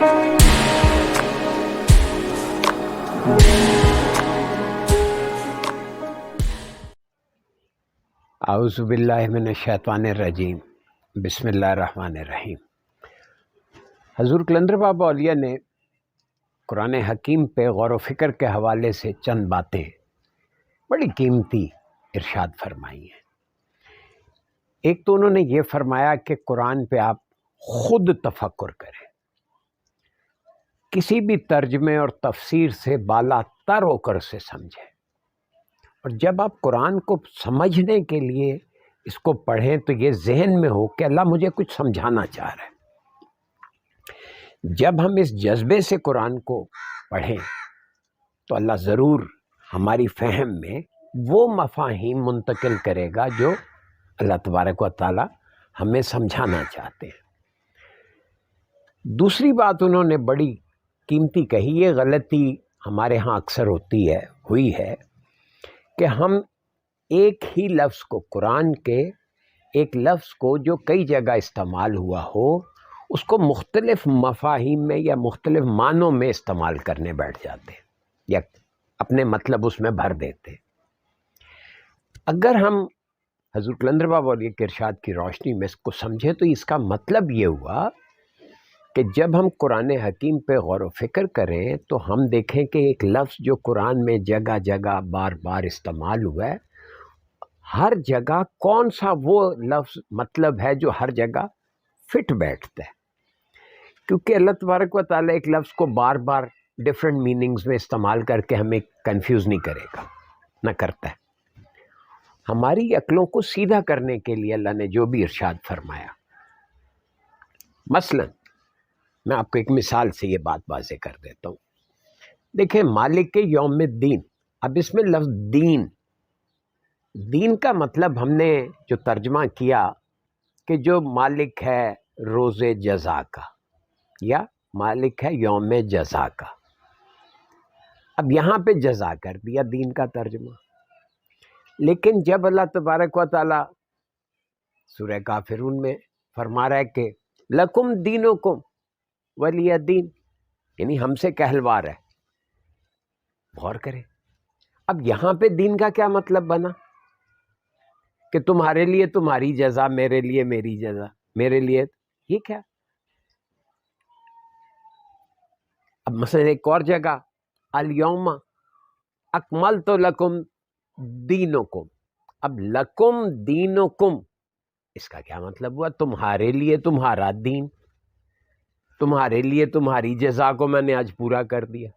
اعوذ باللہ من الشیطان الرجیم، بسم اللہ الرحمن الرحیم۔ حضور کلندر بابا اولیاء نے قرآن حکیم پہ غور و فکر کے حوالے سے چند باتیں بڑی قیمتی ارشاد فرمائی ہیں۔ ایک تو انہوں نے یہ فرمایا کہ قرآن پہ آپ خود تفکر کریں، کسی بھی ترجمے اور تفسیر سے بالا تر ہو کر اسے سمجھیں، اور جب آپ قرآن کو سمجھنے کے لیے اس کو پڑھیں تو یہ ذہن میں ہو کہ اللہ مجھے کچھ سمجھانا چاہ رہا ہے۔ جب ہم اس جذبے سے قرآن کو پڑھیں تو اللہ ضرور ہماری فہم میں وہ مفاہیم منتقل کرے گا جو اللہ تبارک و تعالی ہمیں سمجھانا چاہتے ہیں۔ دوسری بات انہوں نے بڑی قیمتی کہی، یہ غلطی ہمارے ہاں اکثر ہوئی ہے کہ ہم ایک ہی لفظ کو، قرآن کے ایک لفظ کو جو کئی جگہ استعمال ہوا ہو، اس کو مختلف مفاہیم میں یا مختلف معنوں میں استعمال کرنے بیٹھ جاتے ہیں یا اپنے مطلب اس میں بھر دیتے۔ اگر ہم حضور کلندر بابا اولیاء کے ارشاد کی روشنی میں اس کو سمجھیں تو اس کا مطلب یہ ہوا کہ جب ہم قرآن حکیم پہ غور و فکر کریں تو ہم دیکھیں کہ ایک لفظ جو قرآن میں جگہ جگہ بار بار استعمال ہوا ہے، ہر جگہ کون سا وہ لفظ مطلب ہے جو ہر جگہ فٹ بیٹھتا ہے، کیونکہ اللہ تبارک و تعالیٰ ایک لفظ کو بار بار ڈفرینٹ میننگز میں استعمال کر کے ہمیں کنفیوز نہیں کرے گا، نہ کرتا ہے۔ ہماری عقلوں کو سیدھا کرنے کے لیے اللہ نے جو بھی ارشاد فرمایا، مثلا میں آپ کو ایک مثال سے یہ بات واضح کر دیتا ہوں۔ دیکھیں، مالک کے یوم الدین، اب اس میں لفظ دین کا مطلب ہم نے جو ترجمہ کیا کہ جو مالک ہے روز جزا کا یا مالک ہے یوم جزا کا، اب یہاں پہ جزا کر دیا دین کا ترجمہ۔ لیکن جب اللہ تبارک و تعالی سورہ کافرون میں فرما رہا ہے کہ لکم دینکم ولی دین، یعنی ہم سے کہلوار ہے، غور کریں اب یہاں پہ دین کا کیا مطلب بنا کہ تمہارے لیے تمہاری جزا، میرے لیے میری جزا، میرے لیے یہ کیا؟ اب مثلا ایک اور جگہ الیوم اکملت لکم دینکم، اب لکم دینکم اس کا کیا مطلب ہوا؟ تمہارے لیے تمہارا دین، تمہارے لیے تمہاری جزا کو میں نے آج پورا کر دیا۔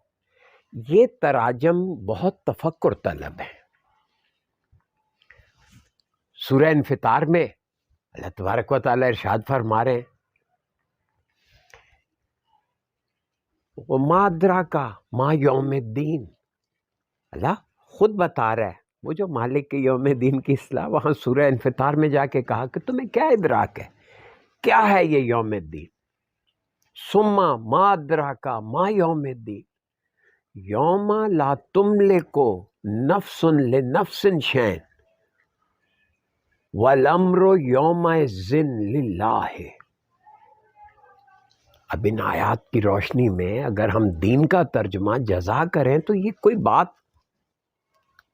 یہ تراجم بہت تفکر طلب ہے۔ سورہ انفطار میں اللہ تبارک و تعالیٰ ارشاد فرما رہے ہیں وَمَا أَدْرَاكَ مَا يَوْمُ الدِّينِ، اللہ خود بتا رہا ہے، وہ جو مالک کے یوم دین کی اصطلاح وہاں سورہ انفطار میں جا کے کہا کہ تمہیں کیا ادراک ہے، کیا ہے یہ یوم الدین؟ ثم ما ادراک ما یوم الدین یوم لا تملک نفس لنفس شیئا والامر یومئذ للہ۔ اب ان آیات کی روشنی میں اگر ہم دین کا ترجمہ جزا کریں تو یہ کوئی بات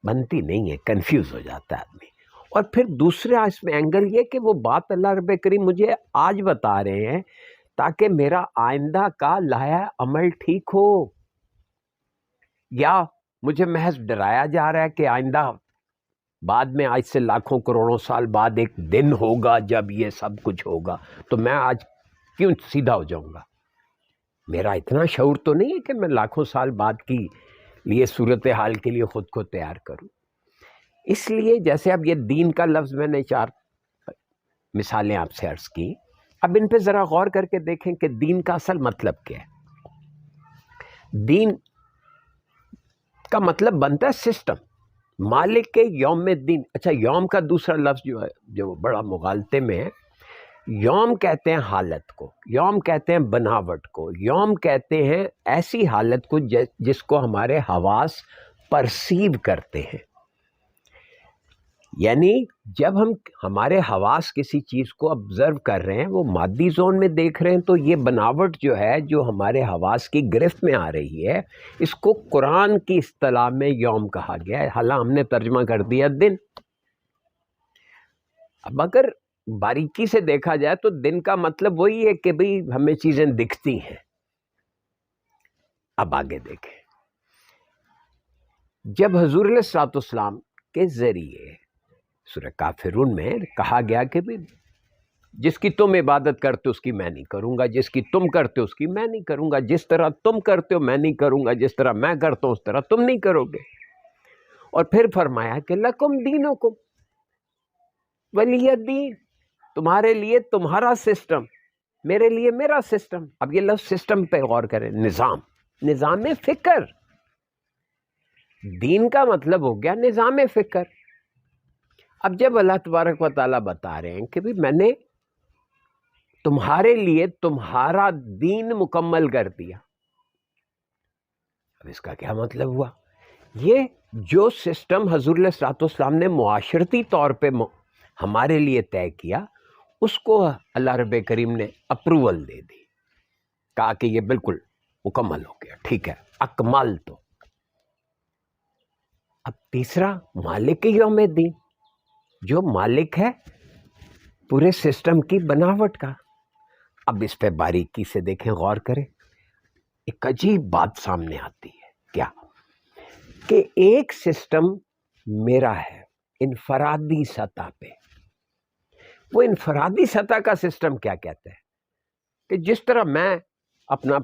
بنتی نہیں ہے، کنفیوز ہو جاتا ہے آدمی۔ اور پھر دوسرا اس میں اینگل یہ کہ وہ بات اللہ رب کریم مجھے آج بتا رہے ہیں تاکہ میرا آئندہ کا لایا عمل ٹھیک ہو، یا مجھے محض ڈرایا جا رہا ہے کہ آئندہ بعد میں آج سے لاکھوں کروڑوں سال بعد ایک دن ہوگا جب یہ سب کچھ ہوگا، تو میں آج کیوں سیدھا ہو جاؤں گا؟ میرا اتنا شعور تو نہیں ہے کہ میں لاکھوں سال بعد کی لیے صورتحال کے لیے خود کو تیار کروں۔ اس لیے جیسے اب یہ دین کا لفظ میں نے 4 مثالیں آپ سے عرض کی، اب ان پہ ذرا غور کر کے دیکھیں کہ دین کا اصل مطلب کیا ہے۔ دین کا مطلب بنتا ہے سسٹم، مالک کے یوم الدین۔ اچھا، یوم کا دوسرا لفظ جو ہے جو بڑا مغالطے میں ہے، یوم کہتے ہیں حالت کو، یوم کہتے ہیں بناوٹ کو، یوم کہتے ہیں ایسی حالت کو جس کو ہمارے حواس پرسیو کرتے ہیں۔ یعنی جب ہم ہمارے حواس کسی چیز کو آبزرو کر رہے ہیں، وہ مادی زون میں دیکھ رہے ہیں، تو یہ بناوٹ جو ہے جو ہمارے حواس کی گرفت میں آ رہی ہے، اس کو قرآن کی اصطلاح میں یوم کہا گیا ہے، حالانکہ ہم نے ترجمہ کر دیا دن۔ اب اگر باریکی سے دیکھا جائے تو دن کا مطلب وہی ہے کہ بھئی ہمیں چیزیں دکھتی ہیں۔ اب آگے دیکھیں، جب حضور علیہ الصلوۃ والسلام کے ذریعے سورہ کافرون میں کہا گیا کہ بھی جس کی تم عبادت کرتے ہو اس کی میں نہیں کروں گا، جس کی تم کرتے ہو اس کی میں نہیں کروں گا، جس طرح تم کرتے ہو میں نہیں کروں گا، جس طرح میں کرتا ہوں اس طرح تم نہیں کرو گے، اور پھر فرمایا کہ لکم دینکم ولی الدین، تمہارے لیے تمہارا سسٹم، میرے لیے میرا سسٹم۔ اب یہ لفظ سسٹم پہ غور کریں، نظام فکر، دین کا مطلب ہو گیا نظام فکر۔ اب جب اللہ تبارک و تعالیٰ بتا رہے ہیں کہ بھی میں نے تمہارے لیے تمہارا دین مکمل کر دیا، اب اس کا کیا مطلب ہوا؟ یہ جو سسٹم حضور علیہ الصلوۃ والسلام نے معاشرتی طور پہ ہمارے لیے طے کیا، اس کو اللہ رب کریم نے اپروول دے دی، کہا کہ یہ بالکل مکمل ہو گیا، ٹھیک ہے، اکمل تو۔ اب تیسرا، مالک یوم الدین، جو مالک ہے پورے سسٹم کی بناوٹ کا۔ اب اس پہ باریکی سے دیکھیں، غور کریں، ایک عجیب بات سامنے آتی ہے، کیا کہ ایک سسٹم میرا ہے انفرادی سطح پہ۔ وہ انفرادی سطح کا سسٹم کیا کہتا ہے کہ جس طرح میں اپنا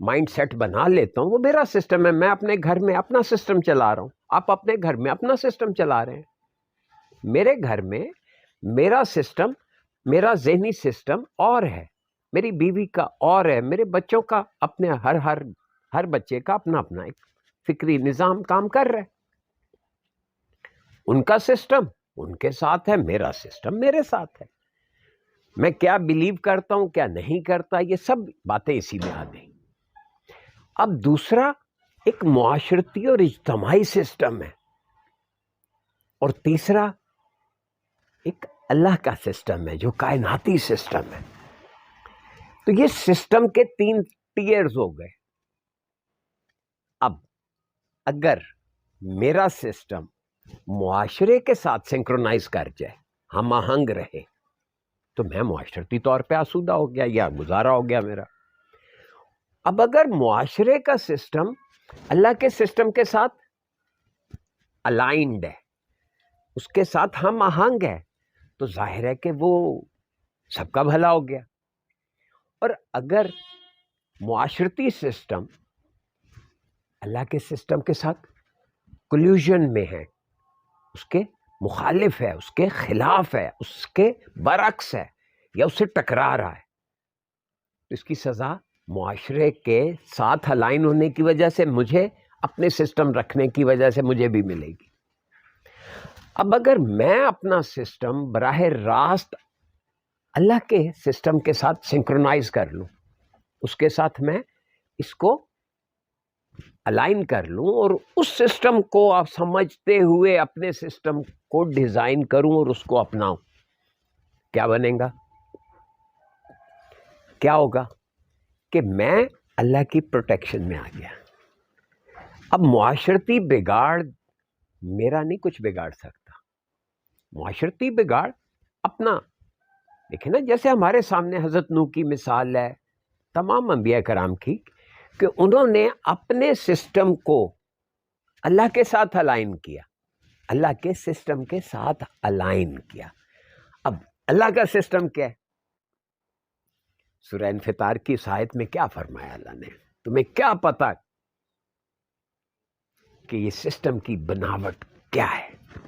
مائنڈ سیٹ بنا لیتا ہوں وہ میرا سسٹم ہے، میں اپنے گھر میں اپنا سسٹم چلا رہا ہوں، آپ اپنے گھر میں اپنا سسٹم چلا رہے ہیں۔ میرے گھر میں میرا سسٹم، میرا ذہنی سسٹم اور ہے، میری بیوی کا اور ہے، میرے بچوں کا اپنے ہر بچے کا اپنا اپنا ایک فکری نظام کام کر رہا ہے۔ ان کا سسٹم ان کے ساتھ ہے، میرا سسٹم میرے ساتھ ہے، میں کیا بلیو کرتا ہوں کیا نہیں کرتا، یہ سب باتیں اسی میں آ گئی۔ اب دوسرا ایک معاشرتی اور اجتماعی سسٹم ہے، اور تیسرا ایک اللہ کا سسٹم ہے جو کائناتی سسٹم ہے۔ تو یہ سسٹم کے 3 ٹیئرز ہو گئے۔ اب اگر میرا سسٹم معاشرے کے ساتھ سنکرونائز کر جائے، ہم آہنگ رہے، تو میں معاشرتی طور پہ آسودہ ہو گیا یا گزارا ہو گیا میرا۔ اب اگر معاشرے کا سسٹم اللہ کے سسٹم کے ساتھ الائنڈ ہے، اس کے ساتھ ہم آہنگ ہے، تو ظاہر ہے کہ وہ سب کا بھلا ہو گیا۔ اور اگر معاشرتی سسٹم اللہ کے سسٹم کے ساتھ کلیوژن میں ہے، اس کے مخالف ہے، اس کے خلاف ہے، اس کے برعکس ہے، یا اس سے ٹکرا رہا ہے، تو اس کی سزا معاشرے کے ساتھ الائن ہونے کی وجہ سے مجھے، اپنے سسٹم رکھنے کی وجہ سے مجھے بھی ملے گی۔ اب اگر میں اپنا سسٹم براہ راست اللہ کے سسٹم کے ساتھ سنکرونائز کر لوں، اس کے ساتھ میں اس کو الائن کر لوں اور اس سسٹم کو آپ سمجھتے ہوئے اپنے سسٹم کو ڈیزائن کروں اور اس کو اپناؤں، کیا بنے گا؟ کیا ہوگا کہ میں اللہ کی پروٹیکشن میں آ گیا۔ اب معاشرتی بگاڑ میرا نہیں کچھ بگاڑ سکتا، معاشرتی بگاڑ اپنا، دیکھیں نا، جیسے ہمارے سامنے حضرت نوح کی مثال ہے، تمام انبیاء کرام کی، کہ انہوں نے اپنے سسٹم کو اللہ کے ساتھ الائن کیا، اللہ کے سسٹم کے ساتھ الائن کیا۔ اب اللہ کا سسٹم کیا ہے؟ سورہ انفطار کی اس آیت میں کیا فرمایا اللہ نے؟ تمہیں کیا پتا کہ یہ سسٹم کی بناوٹ کیا ہے؟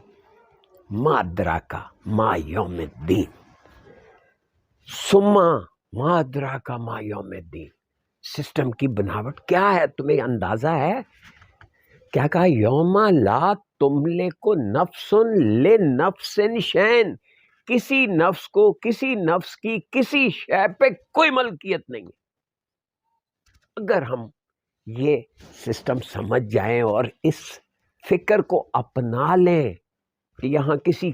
ما ادراکا ما یوم الدین، ثم ما ادراکا ما یوم الدین، سسٹم کی بناوٹ کیا ہے؟ تمہیں اندازہ ہے؟ کیا کہا؟ یوم لا تملک نفس لنفس شیئا، کسی نفس کو کسی نفس کی کسی شے پہ کوئی ملکیت نہیں ہے۔ اگر ہم یہ سسٹم سمجھ جائیں اور اس فکر کو اپنا لیں کہ یہاں کسی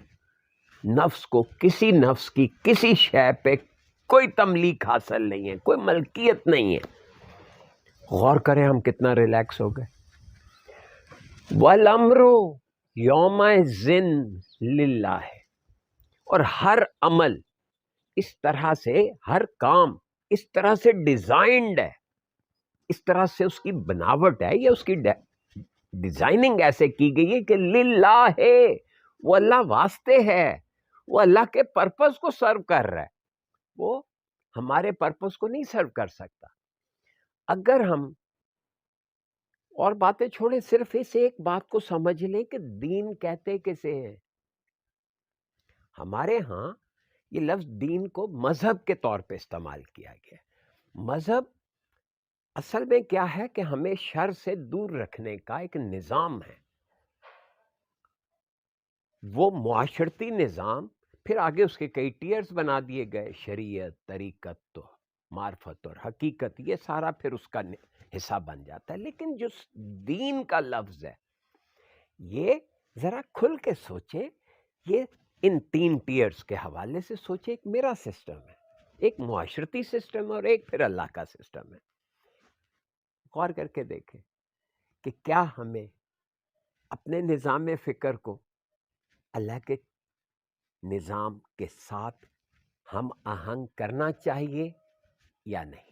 نفس کو کسی نفس کی کسی شے پہ کوئی تملیک حاصل نہیں ہے، کوئی ملکیت نہیں ہے. غور کریں ہم کتنا ریلیکس ہو گئے. وَالْأَمْرُ يَوْمَئِذٍ لِلَّهِ، اور ہر عمل اس طرح سے، ہر کام اس طرح سے ڈیزائنڈ ہے، اس طرح سے اس کی بناوٹ ہے، یا اس کی ڈیزائننگ ایسے کی گئی ہے کہ للہ ہے، وہ اللہ واسطے ہے، وہ اللہ کے پرپس کو سرو کر رہا ہے، وہ ہمارے پرپس کو نہیں سرو کر سکتا. اگر ہم اور باتیں چھوڑیں، صرف اس ایک بات کو سمجھ لیں کہ دین کہتے کسے ہیں. ہمارے ہاں یہ لفظ دین کو مذہب کے طور پہ استعمال کیا گیا. مذہب اصل میں کیا ہے کہ ہمیں شر سے دور رکھنے کا ایک نظام ہے. وہ معاشرتی نظام، پھر آگے اس کے کئی ٹیئرز بنا دیے گئے، شریعت، طریقت، تو معرفت اور حقیقت، یہ سارا پھر اس کا حصہ بن جاتا ہے. لیکن جو دین کا لفظ ہے، یہ ذرا کھل کے سوچیں، یہ ان 3 ٹیئرز کے حوالے سے سوچیں. ایک میرا سسٹم ہے، ایک معاشرتی سسٹم ہے، اور ایک پھر اللہ کا سسٹم ہے. غور کر کے دیکھیں کہ کیا ہمیں اپنے نظام فکر کو اللہ کے نظام کے ساتھ ہم آہنگ کرنا چاہیے یا نہیں.